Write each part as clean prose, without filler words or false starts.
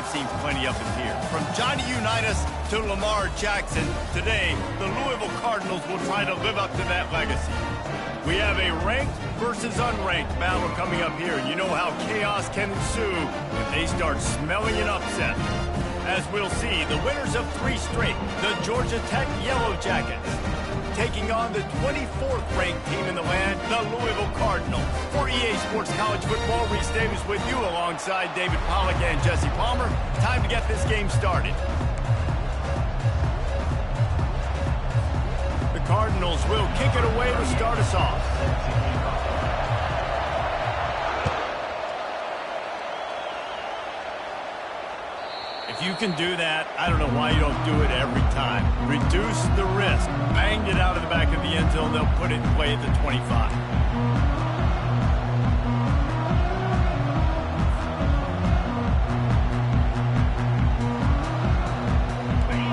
they've seen plenty of him here. From Johnny Unitas to Lamar Jackson, today, the Louisville Cardinals will try to live up to that legacy. We have a ranked versus unranked battle coming up here. You know how chaos can ensue if they start smelling an upset. As we'll see, the winners of 3 straight, the Georgia Tech Yellow Jackets, taking on the 24th ranked team in the land, the Louisville Cardinals. For EA Sports College Football, Reese Davis with you alongside David Pollack and Jesse Palmer. Time to get this game started. The Cardinals will kick it away to start us off. If you can do that, I don't know why you don't do it every time. Reduce the risk. Bang it out of the back of the end zone. They'll put it in play at the 25.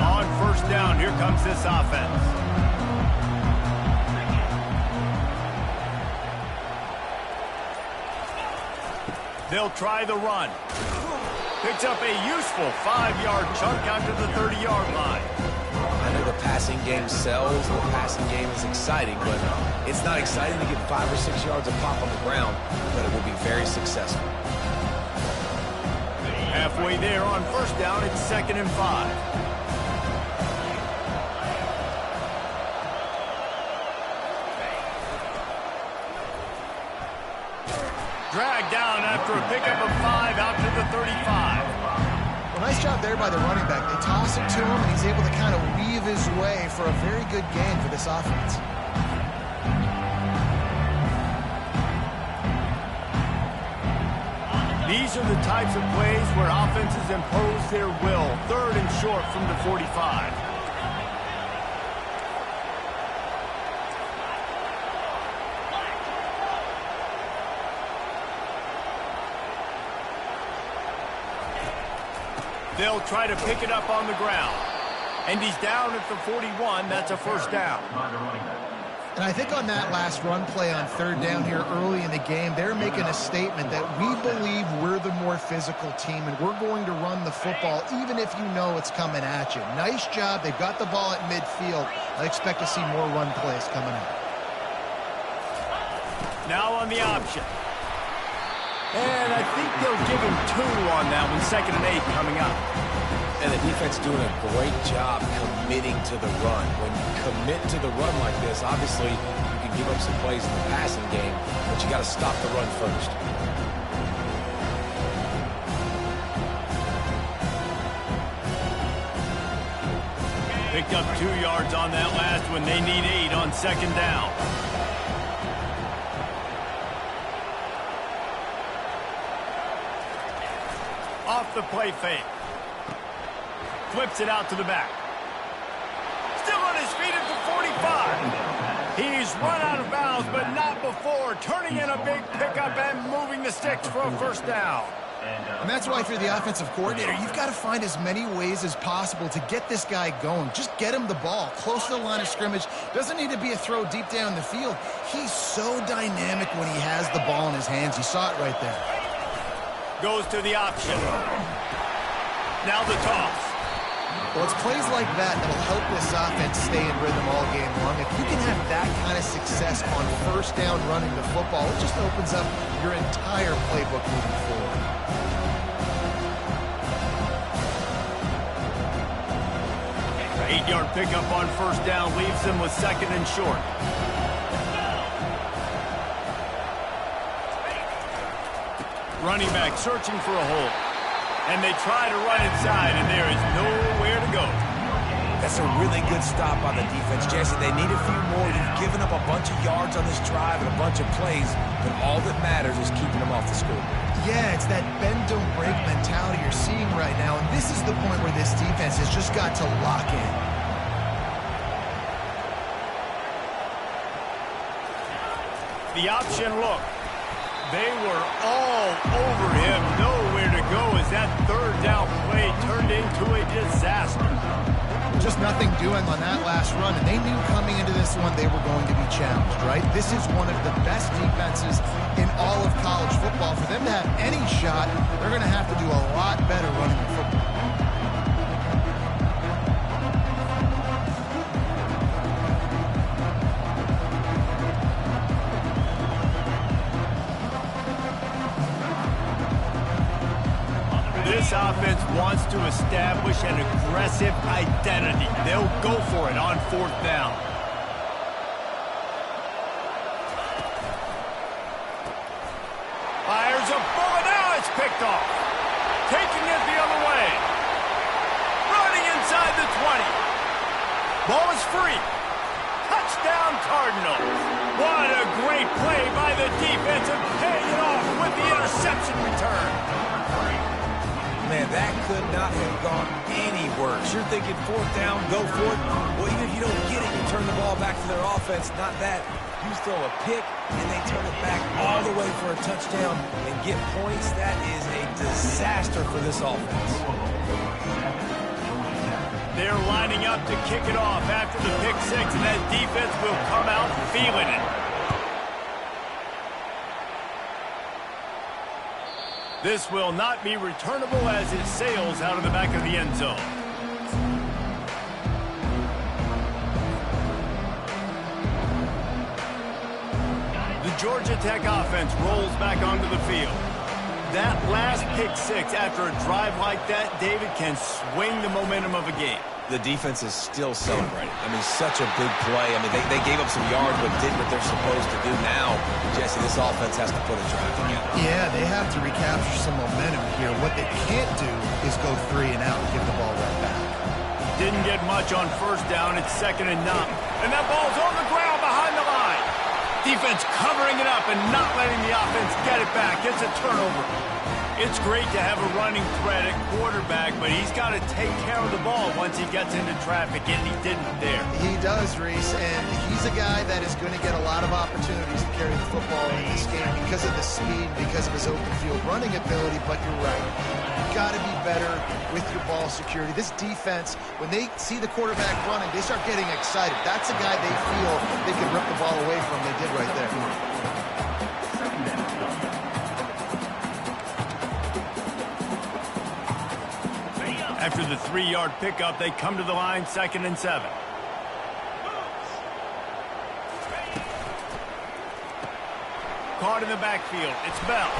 On first down, here comes this offense. They'll try the run. Picks up a useful 5-yard chunk out to the 30-yard line. I know the passing game sells, the passing game is exciting, but it's not exciting to get 5 or 6 yards of pop on the ground, but it will be very successful. Halfway there on first down, it's 2nd and 5. Dragged down after a pickup of 5 out to the 35. Well, nice job there by the running back. They toss it to him, and he's able to kind of weave his way for a very good gain for this offense. These are the types of plays where offenses impose their will. 3rd and short from the 45. They'll try to pick it up on the ground. And he's down at the 41. That's a first down. And I think on that last run play on 3rd down here early in the game, they're making a statement that we believe we're the more physical team and we're going to run the football even if you know it's coming at you. Nice job. They've got the ball at midfield. I expect to see more run plays coming out. Now on the option. And I think they'll give him 2 on that one. 2nd and 8 coming up. And the defense doing a great job committing to the run. When you commit to the run like this, obviously you can give up some plays in the passing game, but you got to stop the run first. Picked up 2 yards on that last one. They need 8 on 2nd down. Off the play fake. Flips it out to the back. Still on his feet at the 45. He's run out of bounds, but not before. Turning in a big pickup and moving the sticks for a first down. And that's why if you're the offensive coordinator, you've got to find as many ways as possible to get this guy going. Just get him the ball close to the line of scrimmage. Doesn't need to be a throw deep down the field. He's so dynamic when he has the ball in his hands. You saw it right there. Goes to the option. Now the toss. Well, it's plays like that that'll help this offense stay in rhythm all game long. If you can have that kind of success on first down running the football, it just opens up your entire playbook moving forward. The 8-yard pickup on first down leaves them with 2nd and short. Running back searching for a hole. And they try to run inside, and there is nowhere to go. That's a really good stop on the defense, Jesse. They need a few more. You've given up a bunch of yards on this drive and a bunch of plays, but all that matters is keeping them off the scoreboard. Yeah, it's that bend, don't break mentality you're seeing right now, and this is the point where this defense has just got to lock in. The option look. They were all over him. Nowhere to go as that 3rd down play turned into a disaster. Just nothing doing on that last run, and they knew coming into this one they were going to be challenged, right? This is one of the best defenses in all of college football. For them to have any shot, they're going to have to do a lot better running the football. This offense wants to establish an aggressive identity. They'll go for it on 4th down. Fires a bullet. Now it's picked off. Taking it the other way. Running inside the 20. Ball is free. Touchdown Cardinals. What a great play by the defense and paying it off with the interception return. Man, that could not have gone any worse. You're thinking 4th down, go for it. Well, even if you don't get it, you turn the ball back to their offense. Not that. You throw a pick, and they turn it back all the way for a touchdown and get points. That is a disaster for this offense. They're lining up to kick it off after the pick 6, and that defense will come out feeling it. This will not be returnable as it sails out of the back of the end zone. The Georgia Tech offense rolls back onto the field. That last pick 6 after a drive like that, David, can swing the momentum of a game. The defense is still celebrating. I mean, such a big play. I mean, they gave up some yards but did what they're supposed to do. Now, Jesse, this offense has to put a drive together. Yeah, they have to recapture some momentum here. What they can't do is go 3 and out and give the ball right back. Didn't get much on 1st down. It's 2nd and 9. And that ball's on the ground behind the line. Defense covering it up and not letting the offense get it back. It's a turnover. It's great to have a running threat at quarterback, but he's got to take care of the ball once he gets into traffic, and he didn't there. He does, Reese, and he's a guy that is going to get a lot of opportunities to carry the football in this game because of the speed, because of his open field running ability, but you're right. You've got to be better with your ball security. This defense, when they see the quarterback running, they start getting excited. That's a guy they feel they can rip the ball away from. They did right there. After the 3-yard pickup, they come to the line, 2nd and 7. Caught in the backfield. It's Bell.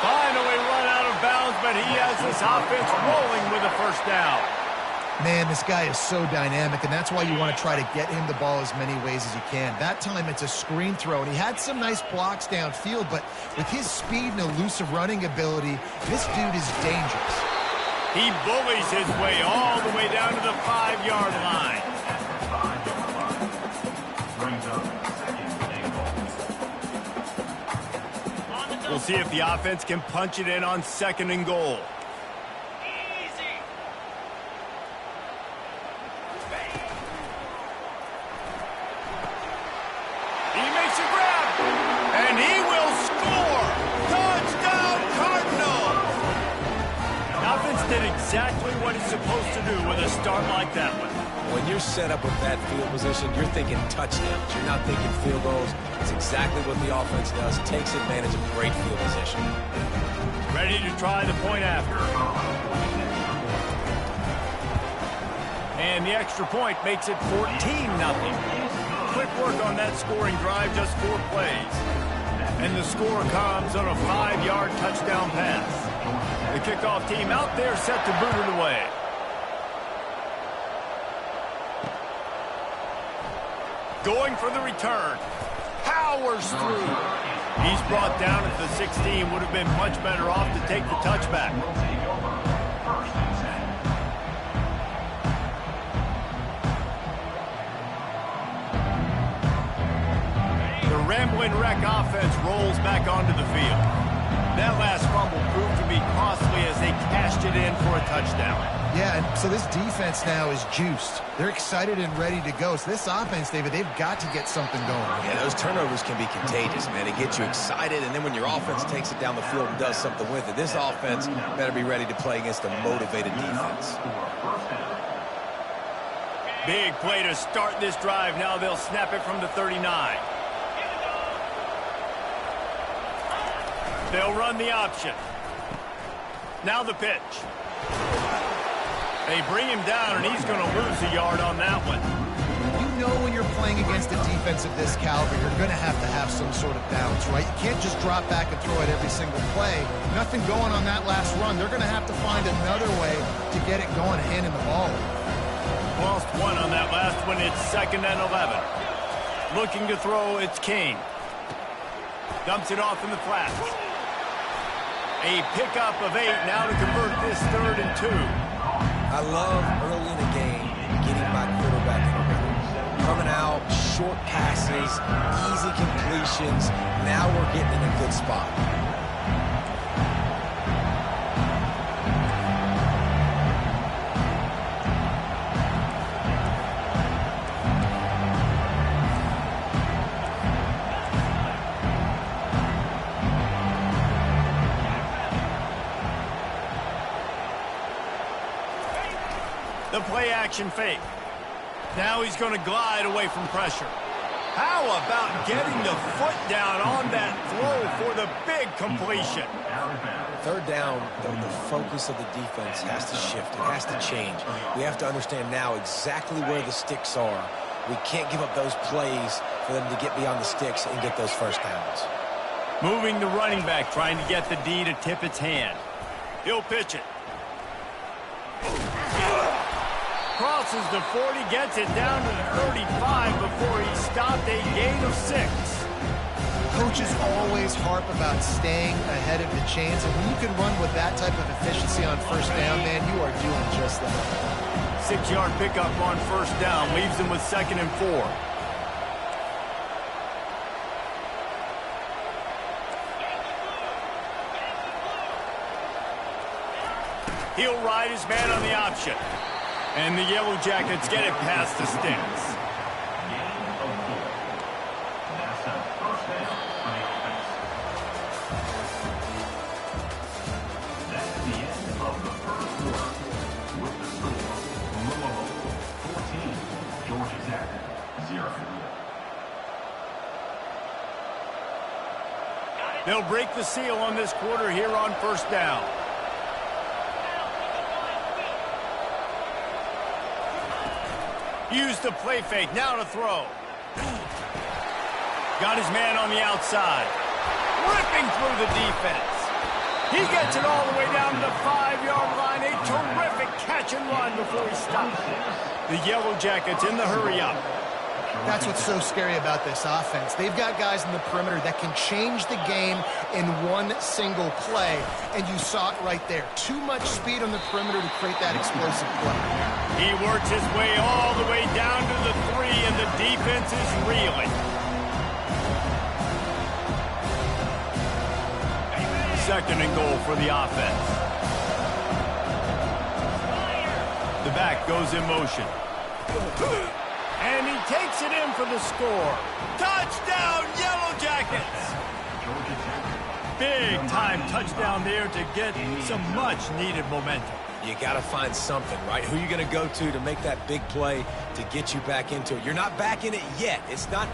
Finally run out of bounds, but he has this offense rolling with a 1st down. Man, this guy is so dynamic, and that's why you want to try to get him the ball as many ways as you can. That time, it's a screen throw, and he had some nice blocks downfield, but with his speed and elusive running ability, this dude is dangerous. He bullies his way all the way down to the 5-yard line. We'll see if the offense can punch it in on 2nd and goal. He makes a grab, and he will score. Touchdown, Cardinals! The offense did exactly what it's supposed to do with a start like that one. When you're set up with that field position, you're thinking touchdowns. You're not thinking field goals. It's exactly what the offense does. Takes advantage of great field position. Ready to try the point after. And the extra point makes it 14-0. Quick work on that scoring drive, just 4 plays. And the score comes on a 5-yard touchdown pass. The kickoff team out there set to boot it away. Going for the return. Powers through. He's brought down at the 16. Would have been much better off to take the touchback. The Rambling Wreck offense rolls back onto the field. That last fumble proved to be costly as they cashed it in for a touchdown. Yeah, and so this defense now is juiced. They're excited and ready to go. So this offense, David, they've got to get something going. Yeah, those turnovers can be contagious, man. It gets you excited, and then when your offense takes it down the field and does something with it, this offense better be ready to play against a motivated defense. Big play to start this drive. Now they'll snap it from the 39. They'll run the option. Now the pitch. They bring him down, and he's going to lose a yard on that one. You know when you're playing against a defense of this caliber, you're going to have some sort of balance, right? You can't just drop back and throw it every single play. Nothing going on that last run. They're going to have to find another way to get it going, handing the ball. Lost one on that last one. It's 2nd and 11. Looking to throw, it's King. Dumps it off in the flats. A pickup of 8 now to convert this 3rd and 2. I love early in the game getting my quarterback in the rhythm. Coming out, short passes, easy completions. Now we're getting in a good spot. The play action fake. Now he's going to glide away from pressure. How about getting the foot down on that throw for the big completion? 3rd down, the focus of the defense has to shift. It has to change. We have to understand now exactly where the sticks are. We can't give up those plays for them to get beyond the sticks and get those first downs. Moving the running back, trying to get the D to tip its hand. He'll pitch it. Crosses the 40, gets it down to the 35 before he stopped, a gain of 6. Coaches always harp about staying ahead of the chains, and when you can run with that type of efficiency on 1st down, man, you are doing just that. 6-yard pickup on 1st down, leaves him with 2nd and 4. He'll ride his man on the option. And the Yellow Jackets get it past the sticks. That's the end of the 1st quarter. With the score, Louisville 14, Georgia Tech 0. They'll break the seal on this quarter here on 1st down. Use the play fake, now to throw. Got his man on the outside. Ripping through the defense. He gets it all the way down to the 5-yard line. A terrific catch and run before he stops. The Yellow Jackets in the hurry up. That's what's so scary about this offense. They've got guys in the perimeter that can change the game in one single play, and you saw it right there. Too much speed on the perimeter to create that explosive play. He works his way all the way down to the 3, and the defense is reeling. Second and goal for the offense. The back goes in motion. And he takes it in for the score. Touchdown, Yellow Jackets! Big-time touchdown there to get some much-needed momentum. You got to find something, right? Who are you going to go to make that big play to get you back into it? You're not back in it yet. It's not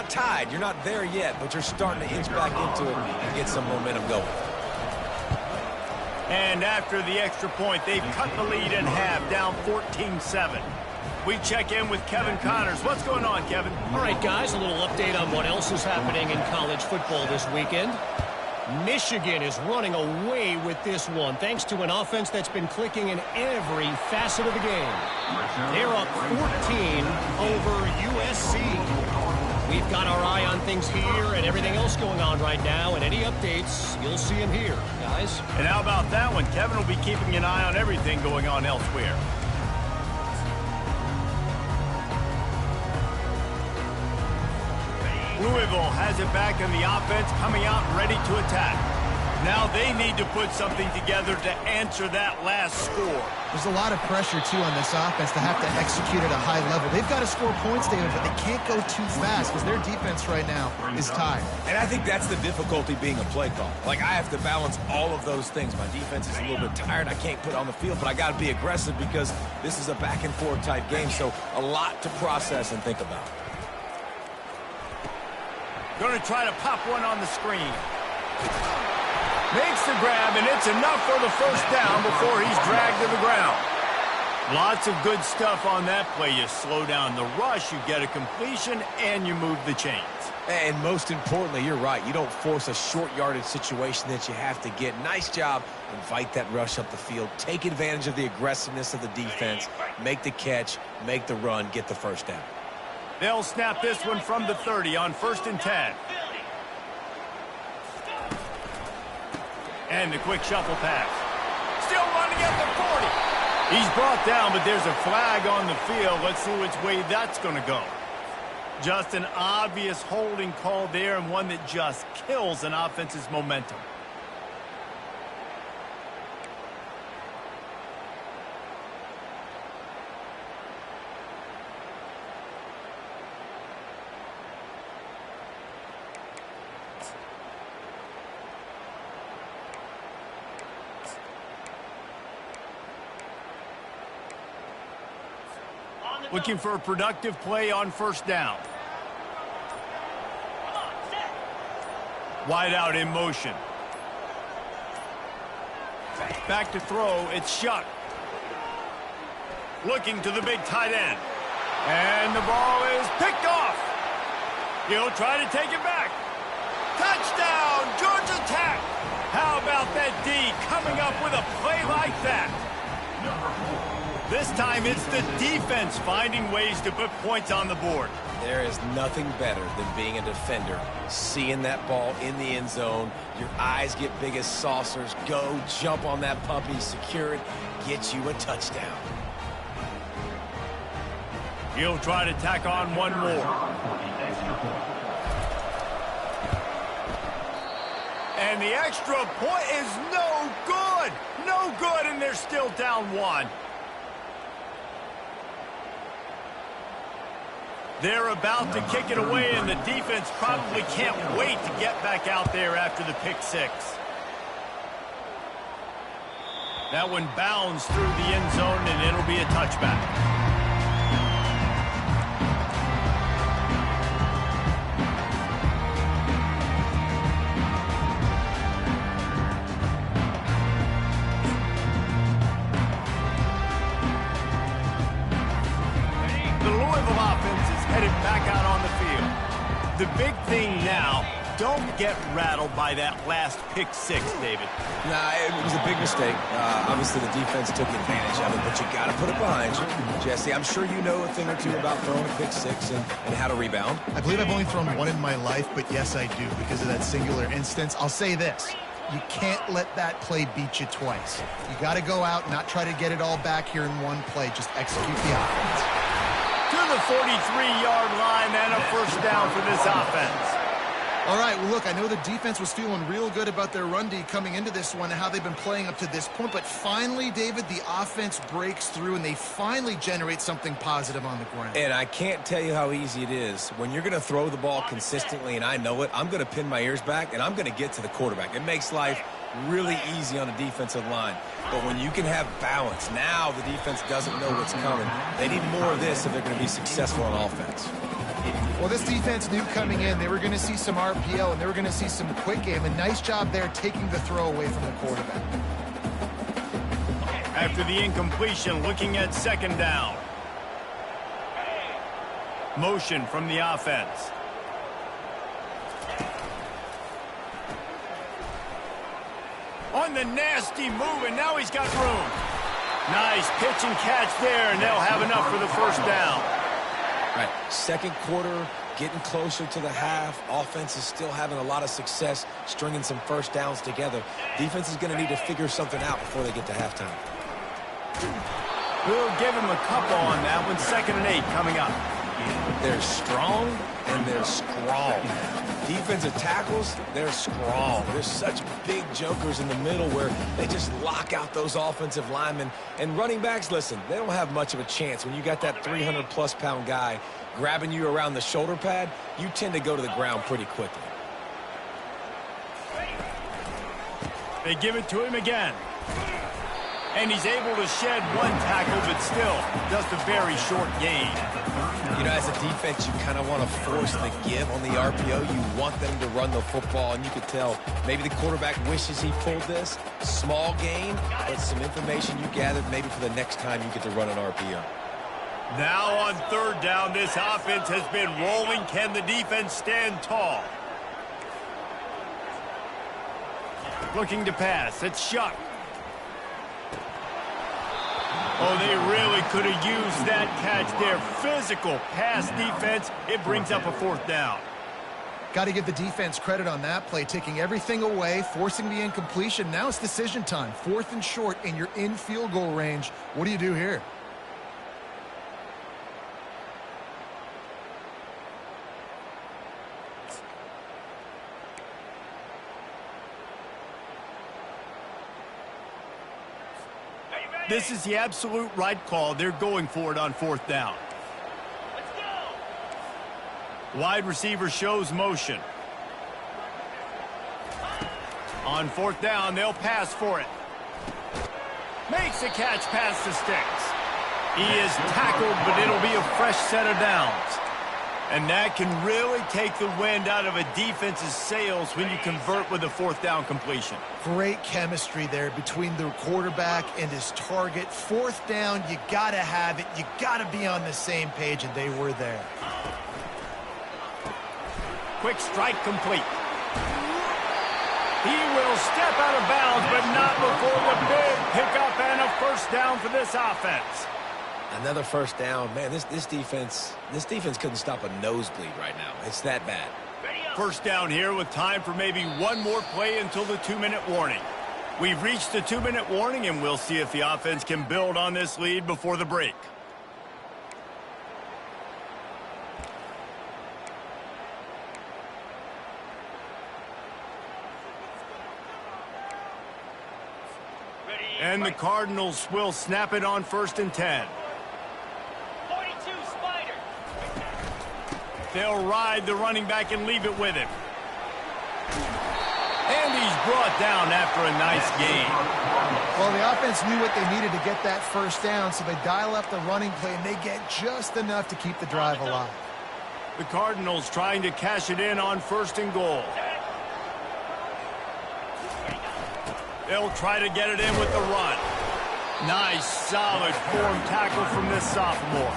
tied. You're not there yet, but you're starting to inch back into it and get some momentum going. And after the extra point, they've cut the lead in half, down 14-7. We check in with Kevin Connors. What's going on, Kevin? All right, guys, a little update on what else is happening in college football this weekend. Michigan is running away with this one, thanks to an offense that's been clicking in every facet of the game. They're up 14 over USC. We've got our eye on things here and everything else going on right now, and any updates, you'll see them here, guys. And how about that one? Kevin will be keeping an eye on everything going on elsewhere. Louisville has it back in the offense, coming out ready to attack. Now they need to put something together to answer that last score. There's a lot of pressure, too, on this offense to have to execute at a high level. They've got to score points, David, but they can't go too fast because their defense right now is tied. And I think that's the difficulty being a play call. Like, I have to balance all of those things. My defense is a little bit tired. I can't put it on the field, but I got to be aggressive because this is a back-and-forth type game, so a lot to process and think about. Going to try to pop one on the screen. Makes the grab, and it's enough for the first down before he's dragged to the ground. Lots of good stuff on that play. You slow down the rush, you get a completion, and you move the chains. And most importantly, you're right. You don't force a short yardage situation that you have to get. Nice job. Invite that rush up the field. Take advantage of the aggressiveness of the defense. Make the catch, make the run, get the first down. They'll snap this one from the 30 on 1st and 10. And the quick shuffle pass. Still running at the 40. He's brought down, but there's a flag on the field. Let's see which way that's going to go. Just an obvious holding call there, and one that just kills an offense's momentum. Looking for a productive play on 1st down. Wide out in motion. Back to throw. It's Shuck. Looking to the big tight end. And the ball is picked off. He'll try to take it back. Touchdown, Georgia Tech. How about that D coming up with a play like that? This time it's the defense finding ways to put points on the board. There is nothing better than being a defender, seeing that ball in the end zone. Your eyes get big as saucers. Go, jump on that puppy, secure it, get you a touchdown. He'll try to tack on one more. And the extra point is no good. No good, and they're still down 1. They're about to kick it away, and the defense probably can't wait to get back out there after the pick 6. That one bounds through the end zone, and it'll be a touchback. Back out on the field. The big thing now, don't get rattled by that last pick 6, David. Nah, it was a big mistake. Obviously, the defense took advantage of it, but you got to put it behind you. Jesse, I'm sure you know a thing or two about throwing a pick 6 and how to rebound. I believe I've only thrown one in my life, but yes, I do because of that singular instance. I'll say this. You can't let that play beat you twice. You got to go out and not try to get it all back here in one play. Just execute the offense. To the 43-yard line and a 1st down for this offense. All right, well, look, I know the defense was feeling real good about their run D coming into this one and how they've been playing up to this point, but finally, David, the offense breaks through and they finally generate something positive on the ground. And I can't tell you how easy it is. When you're going to throw the ball consistently, and I know it, I'm going to pin my ears back, and I'm going to get to the quarterback. It makes life really easy on a defensive line. But when you can have balance, now the defense doesn't know what's coming. They need more of this if they're going to be successful on offense. Well, this defense knew coming in they were going to see some RPO and they were going to see some quick game. A nice job there taking the throw away from the quarterback. After the incompletion, looking at 2nd down. Motion from the offense. On the nasty move, and now he's got room. Nice pitch and catch there, and they'll have enough for the 1st down. Right, 2nd quarter, getting closer to the half. Offense is still having a lot of success stringing some 1st downs together. Defense is going to need to figure something out before they get to halftime. We'll give him a couple on that one. 2nd and 8 coming up. They're strong and they're strong. Defensive tackles, they're strong. There's such big jokers in the middle where they just lock out those offensive linemen. And running backs, listen, they don't have much of a chance. When you got that 300-plus pound guy grabbing you around the shoulder pad, you tend to go to the ground pretty quickly. They give it to him again. And he's able to shed one tackle, but still just a very short gain. You know, as a defense, you kind of want to force the give on the RPO. You want them to run the football, and you could tell maybe the quarterback wishes he pulled this. Small gain, but some information you gathered maybe for the next time you get to run an RPO. Now on third down, this offense has been rolling. Can the defense stand tall? Looking to pass. It's Shuck. Oh, they really could have used that catch there. Physical pass defense. It brings up a fourth down. Got to give the defense credit on that play, taking everything away, forcing the incompletion. Now it's decision time. 4th and short, and you're in field goal range. What do you do here? This is the absolute right call. They're going for it on 4th down. Let's go. Wide receiver shows motion. On 4th down, they'll pass for it. Makes a catch past the sticks. He is tackled, but it'll be a fresh set of downs. And that can really take the wind out of a defense's sails when you convert with a 4th down completion. Great chemistry there between the quarterback and his target. 4th down, you got to have it. You got to be on the same page, and they were there. Quick strike complete. He will step out of bounds, but not before the big pickup and a first down for this offense. Another first down. Man, this defense couldn't stop a nosebleed right now. It's that bad. First down here with time for maybe one more play until the 2-minute warning. We've reached the 2-minute warning, and we'll see if the offense can build on this lead before the break. And the Cardinals will snap it on 1st and 10. They'll ride the running back and leave it with him. And he's brought down after a nice gain. Well, the offense knew what they needed to get that first down, so they dial up the running play, and they get just enough to keep the drive alive. The Cardinals trying to cash it in on 1st and goal. They'll try to get it in with the run. Nice, solid form tackle from this sophomore.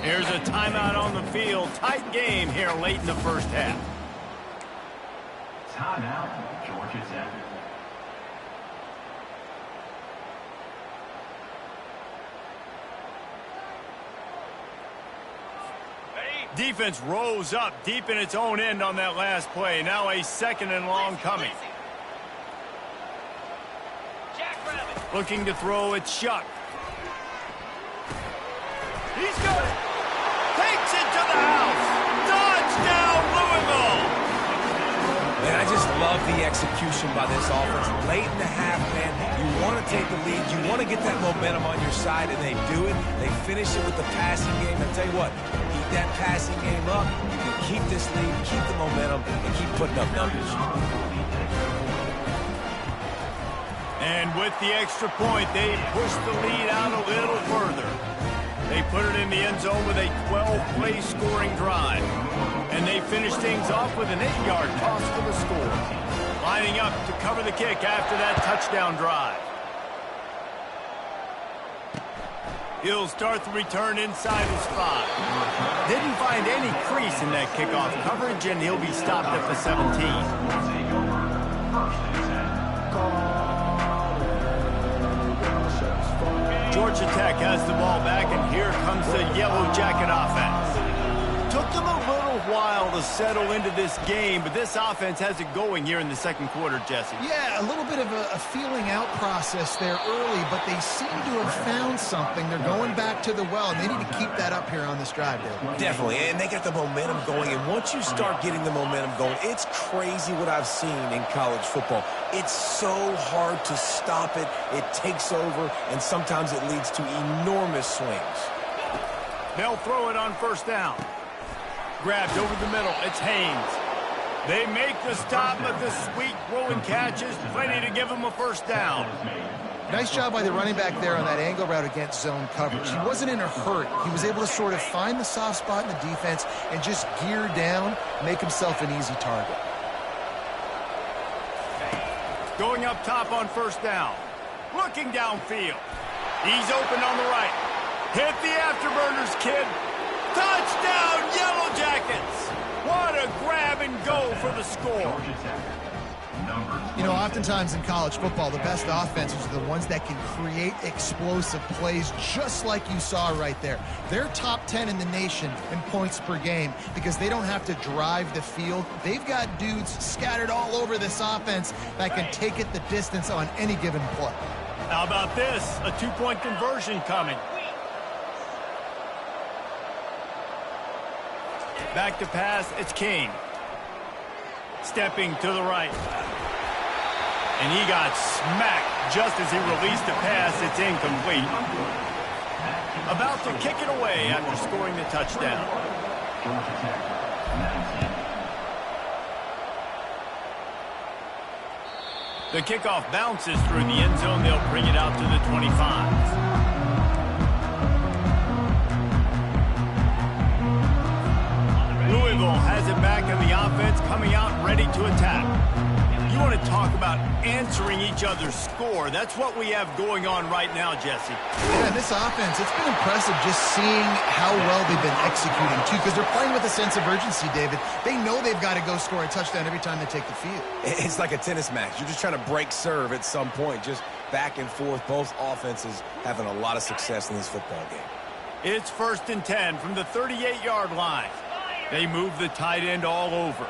Here's a timeout on the field. Tight game here late in the first half. Timeout, Georgia Tech. Defense rose up deep in its own end on that last play. Now a 2nd and long coming. Looking to throw, it's Shuck. He's got it. Takes it to the house. Touchdown, Louisville. Man, I just love the execution by this offense. Late in the half, man, you want to take the lead. You want to get that momentum on your side, and they do it. They finish it with the passing game. I'll tell you what, keep that passing game up. You can keep this lead, keep the momentum, and keep putting up numbers. And with the extra point, they push the lead out a little further. They put it in the end zone with a 12-play scoring drive. And they finish things off with an 8-yard toss for the score. Lining up to cover the kick after that touchdown drive. He'll start the return inside his 5. Didn't find any crease in that kickoff coverage, and he'll be stopped at the 17. Georgia Tech has the ball back, and here comes the Yellow Jacket offense. Took them a little while to settle into this game, but this offense has it going here in the second quarter, Jesse. Yeah, a little bit of a feeling out process there early, but they seem to have found something. They're going back to the well, and they need to keep that up here on this drive, Dave. Definitely, and they got the momentum going, and once you start getting the momentum going, it's crazy what I've seen in college football. It's so hard to stop it. It takes over, and sometimes it leads to enormous swings. They'll throw it on 1st down. Grabbed over the middle. It's Haynes. They make the stop, but the sweet throwing catch is plenty to give them a first down. Nice job by the running back there on that angle route against zone coverage. He wasn't in a hurry. He was able to sort of find the soft spot in the defense and just gear down, make himself an easy target. Going up top on first down. Looking downfield. He's open on the right. Hit the afterburners, kid. Touchdown, Yellow Jackets. What a grab and go for the score. You know, oftentimes in college football, the best offenses are the ones that can create explosive plays just like you saw right there. They're top 10 in the nation in points per game because they don't have to drive the field. They've got dudes scattered all over this offense that can take it the distance on any given play. How about this? A two-point conversion coming. Back to pass, it's King. Stepping to the right. And he got smacked just as he released the pass. It's incomplete. About to kick it away after scoring the touchdown. The kickoff bounces through the end zone. They'll bring it out to the 25. Louisville has it back in the offense, coming out ready to attack. You want to talk about answering each other's score. That's what we have going on right now, Jesse. Yeah, this offense, it's been impressive just seeing how well they've been executing, too, because they're playing with a sense of urgency, David. They know they've got to go score a touchdown every time they take the field. It's like a tennis match. You're just trying to break serve at some point, just back and forth. Both offenses having a lot of success in this football game. It's 1st and 10 from the 38-yard line. They move the tight end all over.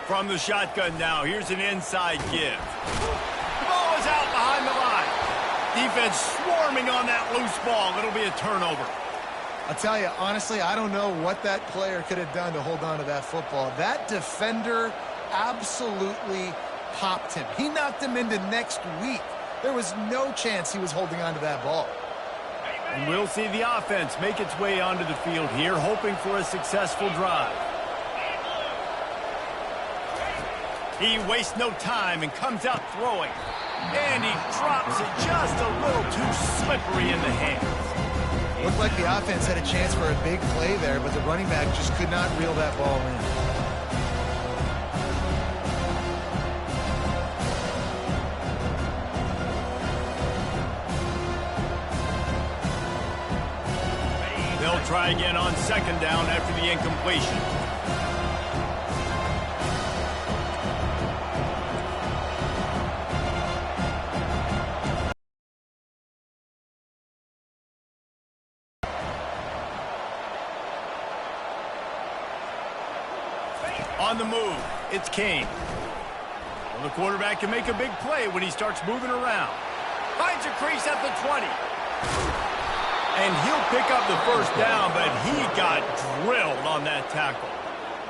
From the shotgun now, here's an inside give. The ball is out behind the line. Defense swarming on that loose ball. It'll be a turnover. I'll tell you, honestly, I don't know what that player could have done to hold on to that football. That defender absolutely popped him. He knocked him into next week. There was no chance he was holding on to that ball. And we'll see the offense make its way onto the field here, hoping for a successful drive. He wastes no time and comes out throwing. And he drops it just a little too slippery in the hands. Looked like the offense had a chance for a big play there, but the running back just could not reel that ball in. They'll try again on 2nd down after the incompletion. On the move, it's King. Well, the quarterback can make a big play when he starts moving around. Finds a crease at the 20. And he'll pick up the first down, but he got drilled on that tackle.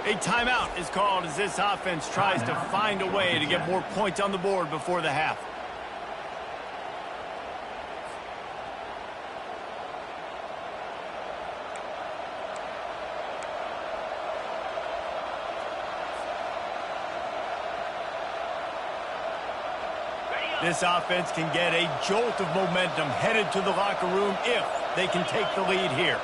A timeout is called as this offense tries to find a way to get more points on the board before the half. This offense can get a jolt of momentum headed to the locker room if they can take the lead here.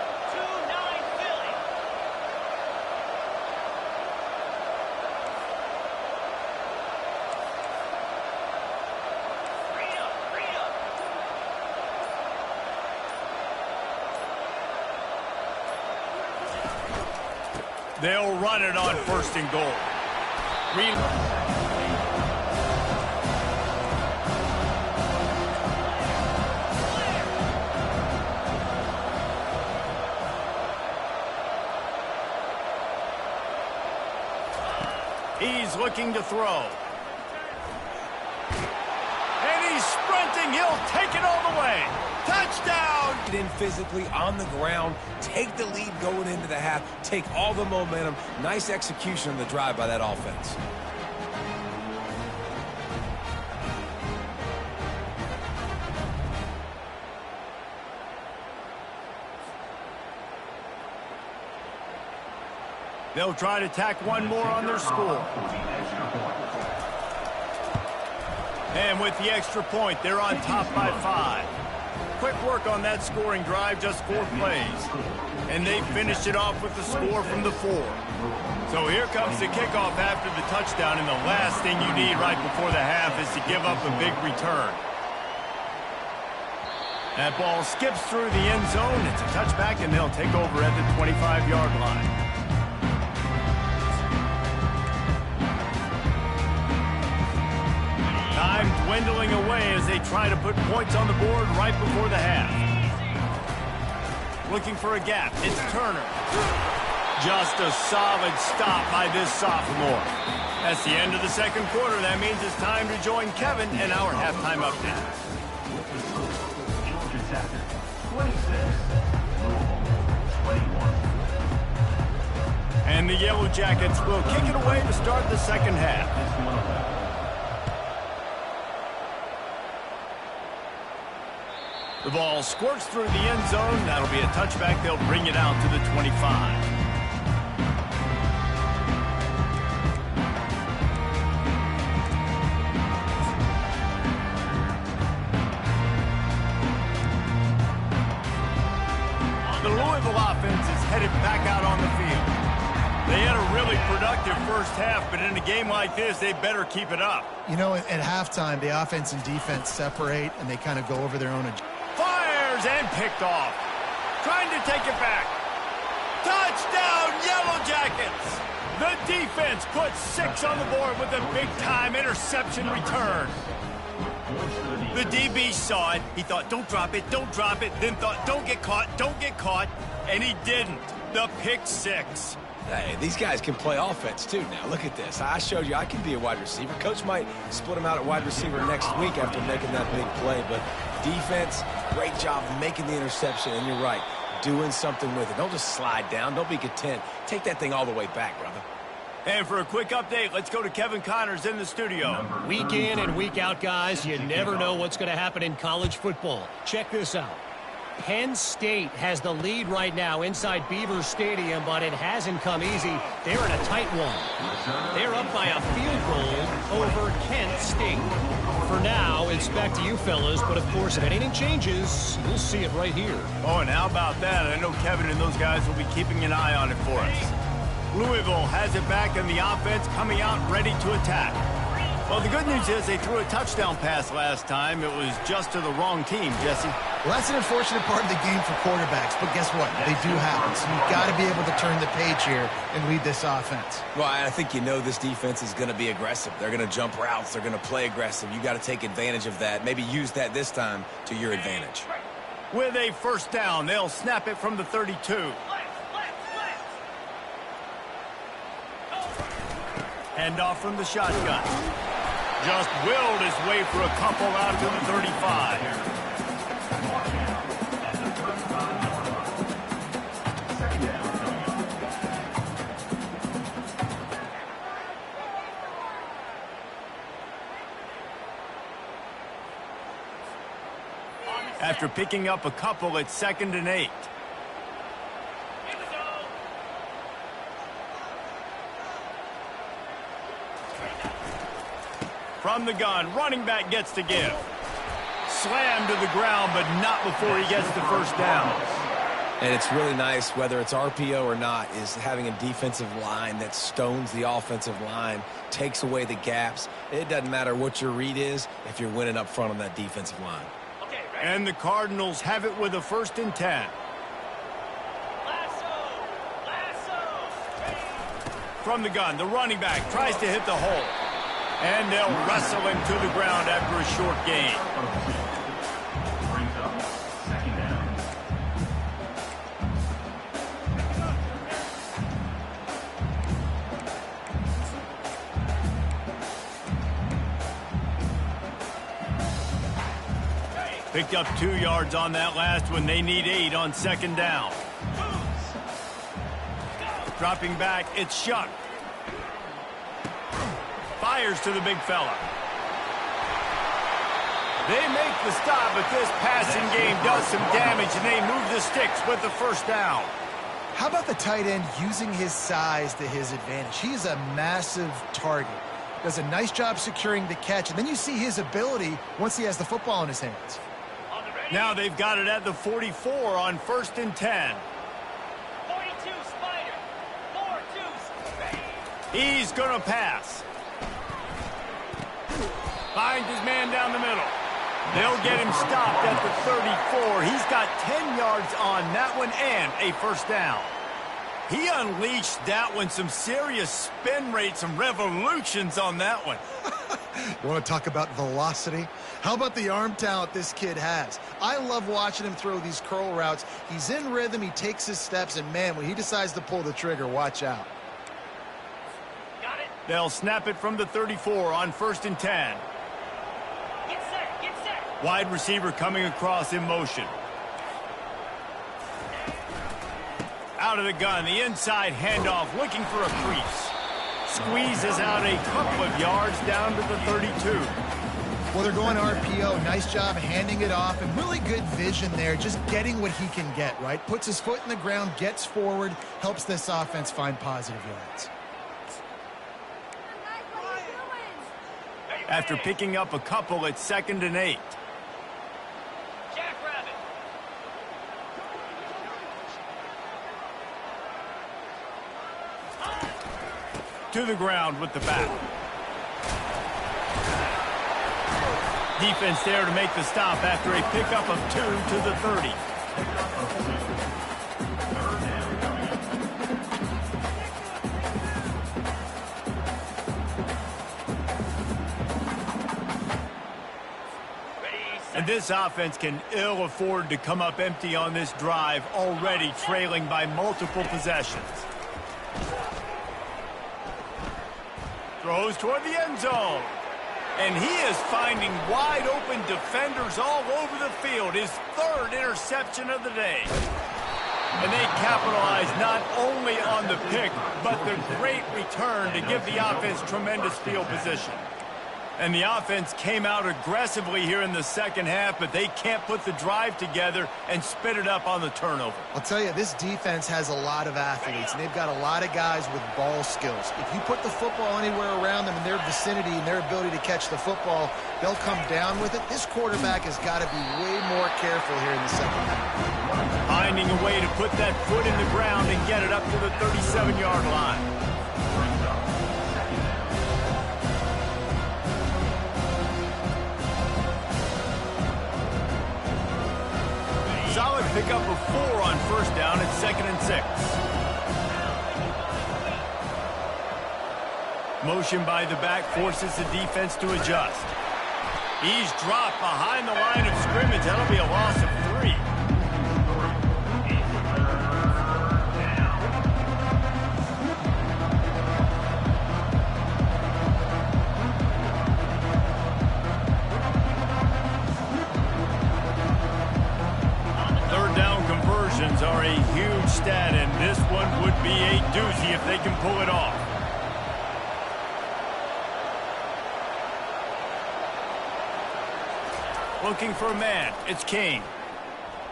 They'll run it on 1st and goal. He's looking to throw. And he's sprinting. He'll take it all the way. Touchdown! Get in physically on the ground, take the lead going into the half, take all the momentum. Nice execution on the drive by that offense. They'll try to tack one more on their score. And with the extra point, they're on top by 5. Quick work on that scoring drive, just 4 plays. And they finished it off with the score from the 4. So here comes the kickoff after the touchdown, and the last thing you need right before the half is to give up a big return. That ball skips through the end zone. It's a touchback, and they'll take over at the 25-yard line. Time dwindling away as they try to put points on the board right before the half. Looking for a gap. It's Turner. Just a solid stop by this sophomore. That's the end of the second quarter. That means it's time to join Kevin in our halftime update. Georgia Tech, 26, Louisville, 21. And the Yellow Jackets will kick it away to start the second half. The ball squirts through the end zone. That'll be a touchback. They'll bring it out to the 25. The Louisville offense is headed back out on the field. They had a really productive first half, but in a game like this, they better keep it up. You know, at halftime, the offense and defense separate, and they kind of go over their own agenda. Fires and picked off. Trying to take it back. Touchdown, Yellow Jackets! The defense puts 6 on the board with a big-time interception return. The DB saw it. He thought, don't drop it, then thought, don't get caught, and he didn't. The pick 6. Hey, these guys can play offense, too. Now, look at this. I showed you I can be a wide receiver. Coach might split him out at wide receiver next week after making that big play, but defense, great job making the interception, and you're right, doing something with it. Don't just slide down. Don't be content. Take that thing all the way back, brother. And for a quick update, let's go to Kevin Connors in the studio. Week in and week out, guys, you never know what's going to happen in college football. Check this out. Penn State has the lead right now inside Beaver Stadium, but it hasn't come easy. They're in a tight one. They're up by a field goal over Kent State. For now, it's back to you fellas, but of course, if anything changes, you'll see it right here. Oh, and how about that? I know Kevin and those guys will be keeping an eye on it for us. Louisville has it back, and the offense coming out ready to attack. Well, the good news is they threw a touchdown pass last time. It was just to the wrong team, Jesse. Well, that's an unfortunate part of the game for quarterbacks, but guess what? They do happen, so you've got to be able to turn the page here and lead this offense. Well, I think you know this defense is going to be aggressive. They're going to jump routes. They're going to play aggressive. You got to take advantage of that. Maybe use that this time to your advantage. With a first down, they'll snap it from the 32. Hand off from the shotgun. Just willed his way for a couple out to the 35. After picking up a couple, it's 2nd and 8. From the gun, running back gets to give. Slammed to the ground, but not before he gets the first down. And it's really nice, whether it's RPO or not, is having a defensive line that stones the offensive line, takes away the gaps. It doesn't matter what your read is if you're winning up front on that defensive line. And the Cardinals have it with a 1st and 10. From the gun, the running back tries to hit the hole. And they'll wrestle him to the ground after a short gain. Brings up 2nd down. Picked up 2 yards on that last one. They need 8 on 2nd down. Dropping back, it's Shuck. Fires to the big fella. They make the stop, but this passing game does some damage, and they move the sticks with the first down. How about the tight end using his size to his advantage? He's a massive target. Does a nice job securing the catch, and then you see his ability once he has the football in his hands. Now they've got it at the 44 on 1st and 10. 42 Spider. 4-2. He's going to pass. Finds his man down the middle. They'll get him stopped at the 34. He's got 10 yards on that one and a first down. He unleashed that one, some serious spin rate, some revolutions on that one. You want to talk about velocity? How about the arm talent this kid has? I love watching him throw these curl routes. He's in rhythm, he takes his steps, and man, when he decides to pull the trigger, watch out. Got it. They'll snap it from the 34 on 1st and 10. Get set. Get set. Wide receiver coming across in motion. Out of the gun, the inside handoff, looking for a crease. Squeezes out a couple of yards down to the 32. Well, they're going RPO. Nice job handing it off, and really good vision there, just getting what he can get, right? Puts his foot in the ground, gets forward, helps this offense find positive yards. After picking up a couple, it's 2nd and 8. Jackrabbit. To the ground with the back. Defense there to make the stop after a pickup of 2 to the 30. And this offense can ill afford to come up empty on this drive, already trailing by multiple possessions. Throws toward the end zone. And he is finding wide open defenders all over the field. His 3rd interception of the day. And they capitalize not only on the pick, but the great return to give the offense tremendous field position. And the offense came out aggressively here in the second half, but they can't put the drive together and spit it up on the turnover. I'll tell you, this defense has a lot of athletes, and they've got a lot of guys with ball skills. If you put the football anywhere around them in their vicinity and their ability to catch the football, they'll come down with it. This quarterback has got to be way more careful here in the second half. Finding a way to put that foot in the ground and get it up to the 37-yard line. Solid pickup of 4 on 1st down at 2nd and 6. Motion by the back forces the defense to adjust. He's dropped behind the line of scrimmage. That'll be a loss of 3. Are a huge stat, and this one would be a doozy if they can pull it off. Looking for a man. It's King.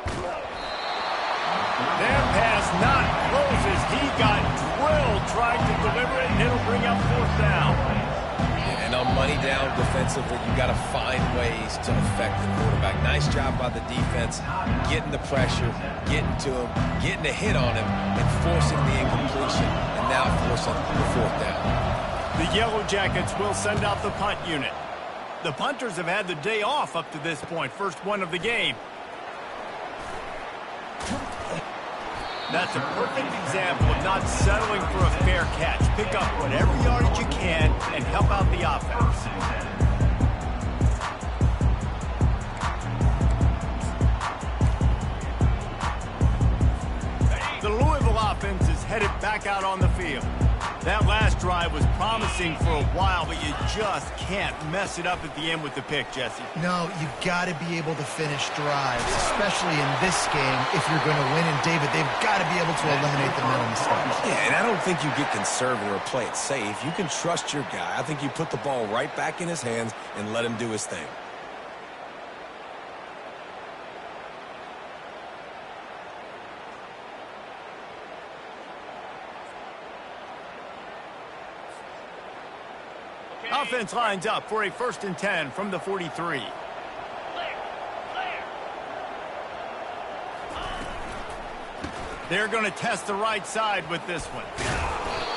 Their pass not closes. He got drilled trying to deliver it, and it'll bring up 4th down. And on money down defensively, you got to find ways to affect the quarterback. Nice job by the defense, getting the pressure, getting to him, getting a hit on him, and forcing the incompletion, and now forcing the 4th down. The Yellow Jackets will send out the punt unit. The punters have had the day off up to this point, first one of the game. That's a perfect example of not settling for a fair catch. Pick up whatever yardage you can and help out the offense. The Louisville offense is headed back out on the field. That last drive was promising for a while, but you just can't mess it up at the end with the pick, Jesse. No, you've got to be able to finish drives, especially in this game if you're going to win. And, David, they've got to be able to eliminate the mental mistakes. Yeah, and I don't think you get conservative or play it safe. You can trust your guy. I think you put the ball right back in his hands and let him do his thing. offense lines up for a 1st and 10 from the 43. Clear. They're going to test the right side with this one.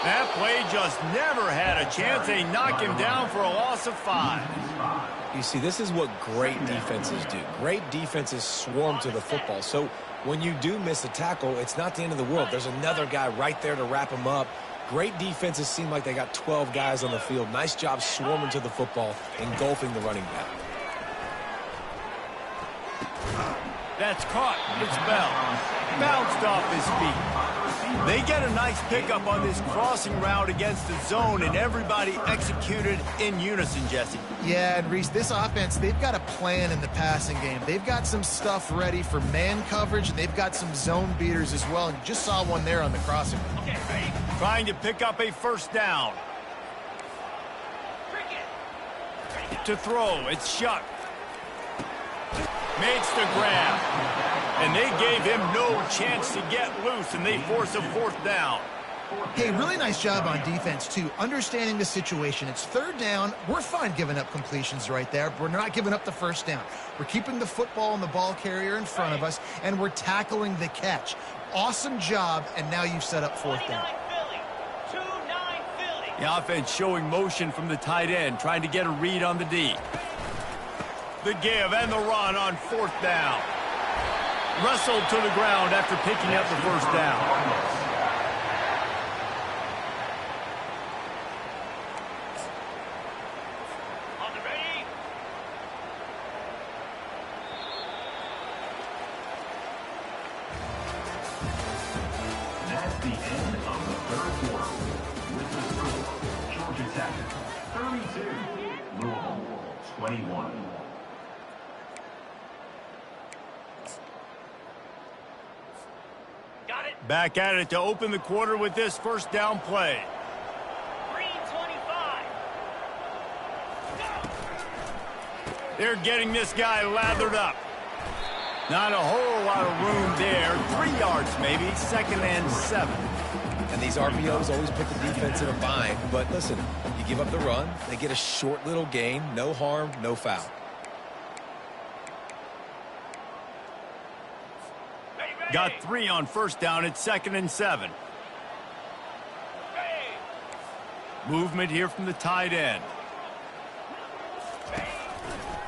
That play just never had a chance. They knock him down for a loss of 5. You see, this is what great defenses do. Great defenses swarm to the football. So when you do miss a tackle, it's not the end of the world. There's another guy right there to wrap him up. Great defenses seem like they got 12 guys on the field. Nice job swarming to the football, engulfing the running back. That's caught. It's Bell. Bounced off his feet. They get a nice pickup on this crossing route against the zone, and everybody executed in unison, Jesse. Yeah, and Reese, this offense, they've got a plan in the passing game. They've got some stuff ready for man coverage, and they've got some zone beaters as well. And you just saw one there on the crossing. Okay, ready? Trying to pick up a 1st down. Cricket. To throw, it's Shuck. Makes the grab. And they gave him no chance to get loose, and they force a 4th down. Hey, really nice job on defense, too. Understanding the situation. It's 3rd down. We're fine giving up completions right there, but we're not giving up the 1st down. We're keeping the football and the ball carrier in front of us, and we're tackling the catch. Awesome job, and now you've set up 4th down. 2-9 Philly. The offense showing motion from the tight end, trying to get a read on the D. The give and the run on 4th down. Wrestled to the ground after picking up the 1st down. On the ready? That's the end of the 3rd quarter. With the score, Georgia Tech 32, Louisville 21. Got it. Back at it to open the quarter with this 1st down play. Green 25. Go. They're getting this guy lathered up. Not a whole lot of room there. 3 yards maybe, 2nd and 7. And these RPOs always put the defense in a bind. But listen, you give up the run, they get a short little gain, no harm, no foul. Ready, ready. Got 3 on 1st down. It's 2nd and 7. Ready. Movement here from the tight end.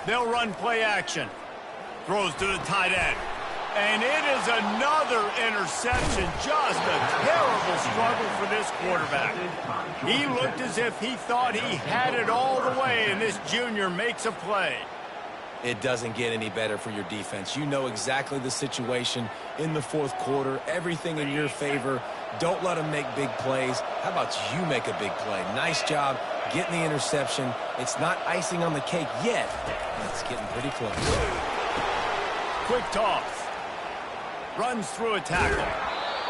They'll run play action. Throws to the tight end. And it is another interception. Just a terrible struggle for this quarterback. He looked as if he thought he had it all the way, and this junior makes a play. It doesn't get any better for your defense. You know exactly the situation in the 4th quarter. Everything in your favor. Don't let them make big plays. How about you make a big play? Nice job getting the interception. It's not icing on the cake yet. It's getting pretty close. Quick toss. Runs through a tackle.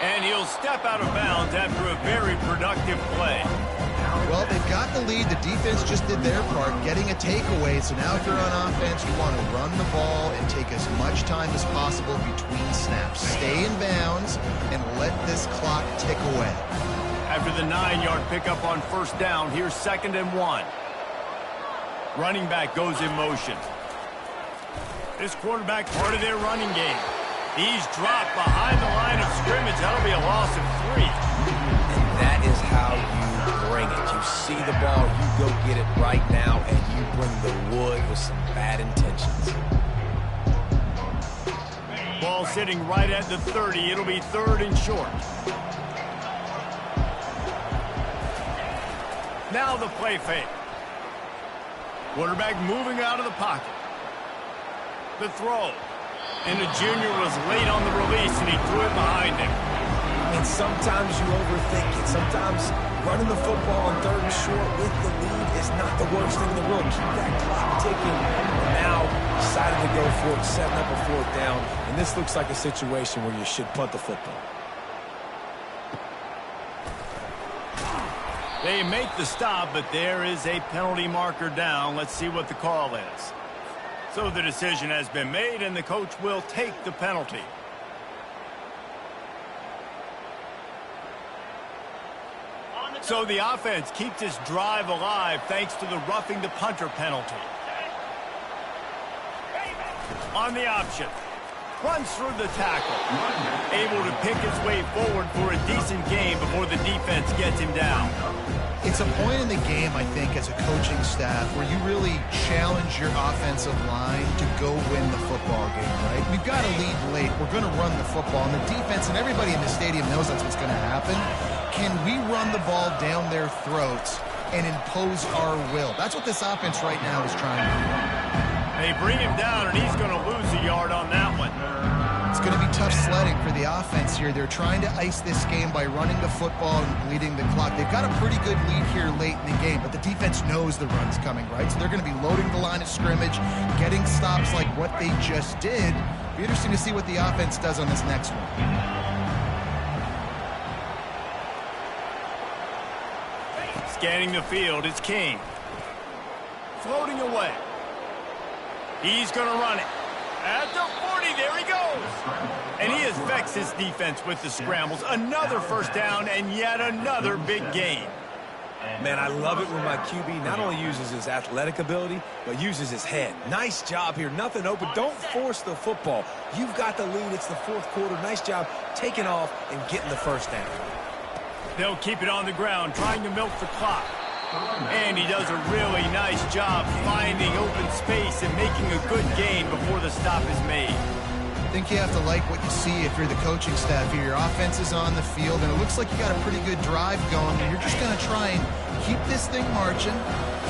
And he'll step out of bounds after a very productive play. Well, they've got the lead. The defense just did their part, getting a takeaway. So now if you're on offense, you want to run the ball and take as much time as possible between snaps. Stay in bounds and let this clock tick away. After the 9-yard pickup on 1st down, here's 2nd and 1. Running back goes in motion. This quarterback part of their running game. He's dropped behind the line of scrimmage. That'll be a loss of 3. And that is how you bring it. You see the ball, you go get it right now, and you bring the wood with some bad intentions. Ball sitting right at the 30. It'll be 3rd and short. Now the play fake. Quarterback moving out of the pocket. The throw. And the junior was late on the release, and he threw it behind him. And sometimes you overthink it. Sometimes running the football on 3rd and short with the lead is not the worst thing in the world. Keep that clock ticking. And now decided to go for it, setting up a 4th down. And this looks like a situation where you should punt the football. They make the stop, but there is a penalty marker down. Let's see what the call is. So the decision has been made, and the coach will take the penalty. On the So the offense keeps this drive alive thanks to the roughing the punter penalty. On the option. Runs through the tackle. Able to pick his way forward for a decent game before the defense gets him down. It's a point in the game, I think, as a coaching staff where you really challenge your offensive line to go win the football game, right? We've got to lead late. We're going to run the football. And the defense and everybody in the stadium knows that's what's going to happen. Can we run the ball down their throats and impose our will? That's what this offense right now is trying to do. They bring him down, and he's going to lose a yard on that one. It's going to be tough sledding for the offense here. They're trying to ice this game by running the football and bleeding the clock. They've got a pretty good lead here late in the game, but the defense knows the run's coming, right? So they're going to be loading the line of scrimmage, getting stops like what they just did. It'll be interesting to see what the offense does on this next one. Scanning the field, it's King. Floating away. He's going to run it. At the 40, there he goes. And he has vexed his defense with the scrambles. Another first down and yet another big gain. Man, I love it when my QB not only uses his athletic ability, but uses his head. Nice job here. Nothing open. Don't force the football. You've got the lead. It's the fourth quarter. Nice job taking off and getting the first down. They'll keep it on the ground, trying to milk the clock. And he does a really nice job finding open space and making a good gain before the stop is made. I think you have to like what you see if you're the coaching staff here. Your offense is on the field, and it looks like you got a pretty good drive going, and you're just going to try and keep this thing marching,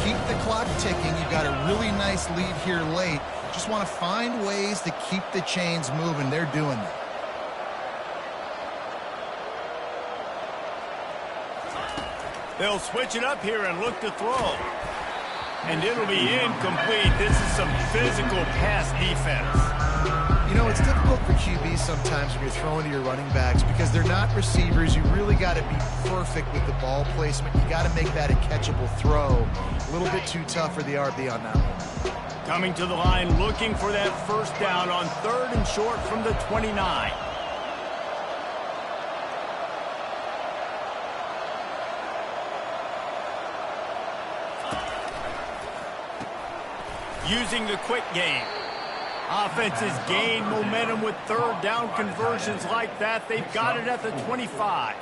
keep the clock ticking. You've got a really nice lead here late. Just want to find ways to keep the chains moving. They're doing that. They'll switch it up here and look to throw. And it'll be incomplete. This is some physical pass defense. You know, it's difficult for QBs sometimes when you're throwing to your running backs because they're not receivers. You really got to be perfect with the ball placement. You got to make that a catchable throw. A little bit too tough for the RB on that one. Coming to the line, looking for that first down on 3rd and short from the 29. Using the quick game. Offenses gain momentum with 3rd down conversions like that. They've got it at the 25.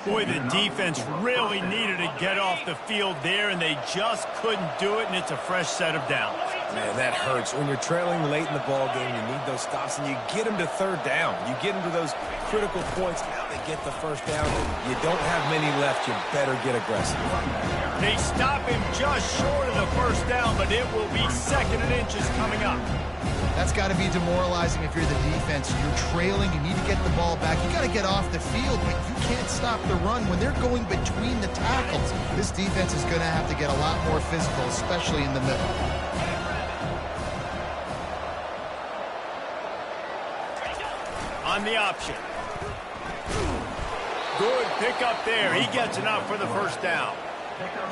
Boy, the defense really needed to get off the field there, and they just couldn't do it, and it's a fresh set of downs. Man, that hurts. When you're trailing late in the ball game, you need those stops, and you get them to 3rd down. You get them to those critical points. Now they get the first down. You don't have many left. You better get aggressive. They stop him just short of the first down, but it will be 2nd and inches coming up. That's got to be demoralizing if you're the defense. You're trailing. You need to get the ball back. You got to get off the field, but you can't stop the run when they're going between the tackles. This defense is going to have to get a lot more physical, especially in the middle. On the option. Good pickup there. He gets enough for the first down.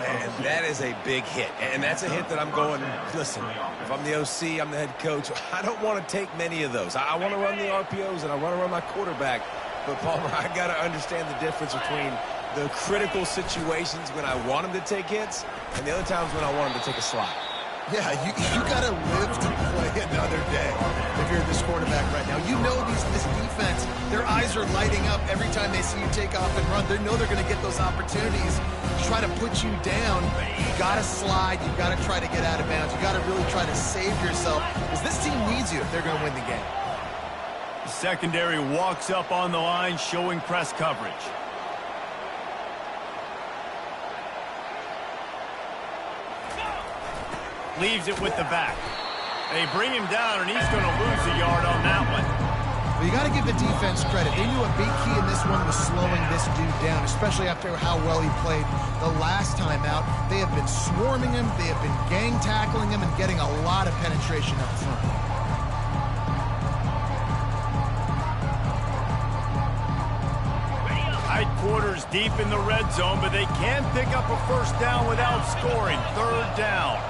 Man, that is a big hit, and that's a hit that I'm going, listen, if I'm the OC, I'm the head coach, I don't want to take many of those. I want to run the RPOs, and I want to run my quarterback, but Palmer, I got to understand the difference between the critical situations when I want him to take hits and the other times when I want him to take a slide. Yeah, you got to live to play another day if you're this quarterback right now. You know this defense, their eyes are lighting up every time they see you take off and run. They know they're going to get those opportunities to try to put you down. You got to slide. You got to try to get out of bounds. You got to really try to save yourself because this team needs you if they're going to win the game. The secondary walks up on the line showing press coverage. Leaves it with the back. They bring him down, and he's going to lose a yard on that one. Well, you got to give the defense credit. They knew a big key in this one was slowing this dude down, especially after how well he played the last time out. They have been swarming him. They have been gang tackling him and getting a lot of penetration up front. Tight quarters deep in the red zone, but they can pick up a first down without scoring. 3rd down.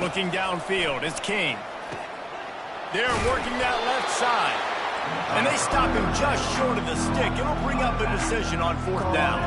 Looking downfield, it's King. They're working that left side. And they stop him just short of the stick. It'll bring up a decision on 4th down.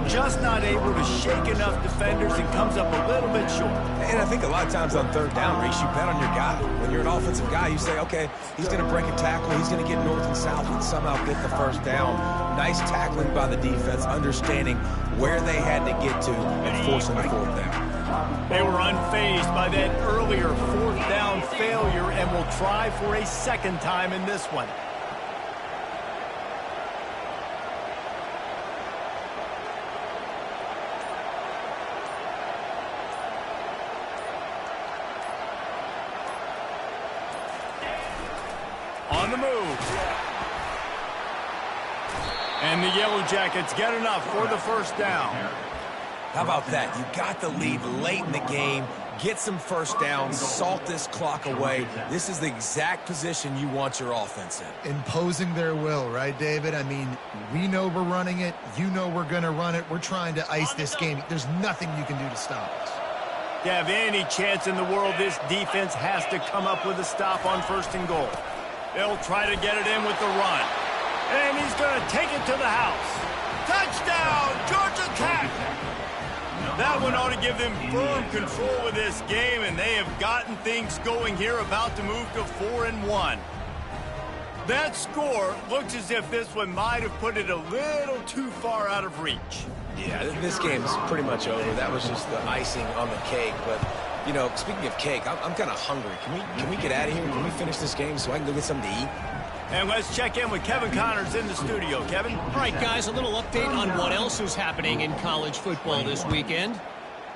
Just not able to shake enough defenders and comes up a little bit short. And I think a lot of times on 3rd down, Reese, you bet on your guy. When you're an offensive guy, you say, okay, he's going to break a tackle. He's going to get north and south and somehow get the 1st down. Nice tackling by the defense, understanding where they had to get to and forcing the 4th down. They were unfazed by that earlier 4th down failure and will try for a 2nd time in this one. On the move. And the Yellow Jackets get enough for the 1st down. How about that? You got the lead late in the game. Get some 1st downs. Salt this clock away. This is the exact position you want your offense in. Imposing their will, right, David? I mean, we know we're running it. You know we're going to run it. We're trying to ice this game. There's nothing you can do to stop us. To have any chance in the world, this defense has to come up with a stop on 1st and goal. They'll try to get it in with the run. And he's going to take it to the house. Touchdown, Georgia Tech! That one ought to give them firm control of this game, and they have gotten things going here, about to move to 4-1. That score looks as if this one might have put it a little too far out of reach. Yeah, this game's pretty much over. That was just the icing on the cake. But, you know, speaking of cake, I'm kind of hungry. Can we get out of here? Can we finish this game so I can go get something to eat? And let's check in with Kevin Connors in the studio. Kevin? All right, guys, a little update on what else is happening in college football this weekend.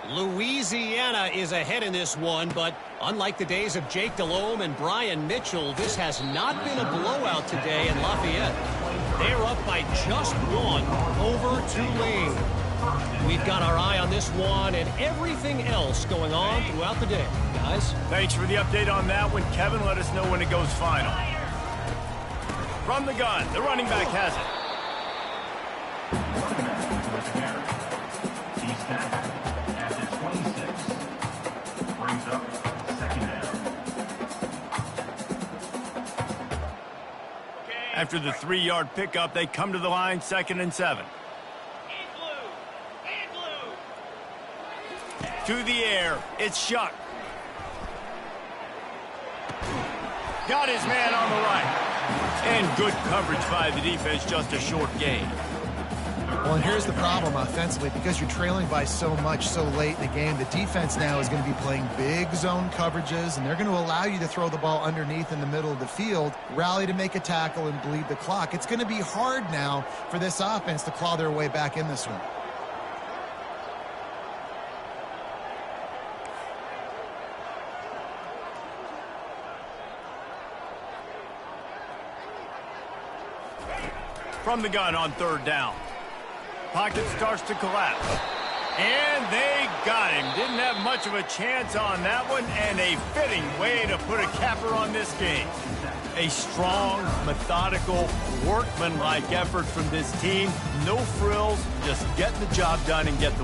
Louisiana is ahead in this one, but unlike the days of Jake Delhomme and Brian Mitchell, this has not been a blowout today in Lafayette. They're up by just 1 over Tulane. We've got our eye on this one and everything else going on throughout the day. Guys? Thanks for the update on that one, Kevin. Let us know when it goes final. From the gun, the running back has it. He snaps at the 26. Brings up 2nd down. After the 3-yard pickup, they come to the line, 2nd and 7. To the air, it's Shuck. Got his man on the right. And good coverage by the defense, just a short gain. Well, and here's the problem offensively. Because you're trailing by so much so late in the game, the defense now is going to be playing big zone coverages, and they're going to allow you to throw the ball underneath in the middle of the field, rally to make a tackle, and bleed the clock. It's going to be hard now for this offense to claw their way back in this one. From the gun on 3rd down. Pocket starts to collapse. And they got him. Didn't have much of a chance on that one, and a fitting way to put a capper on this game. A strong, methodical, workmanlike effort from this team. No frills, just getting the job done and get the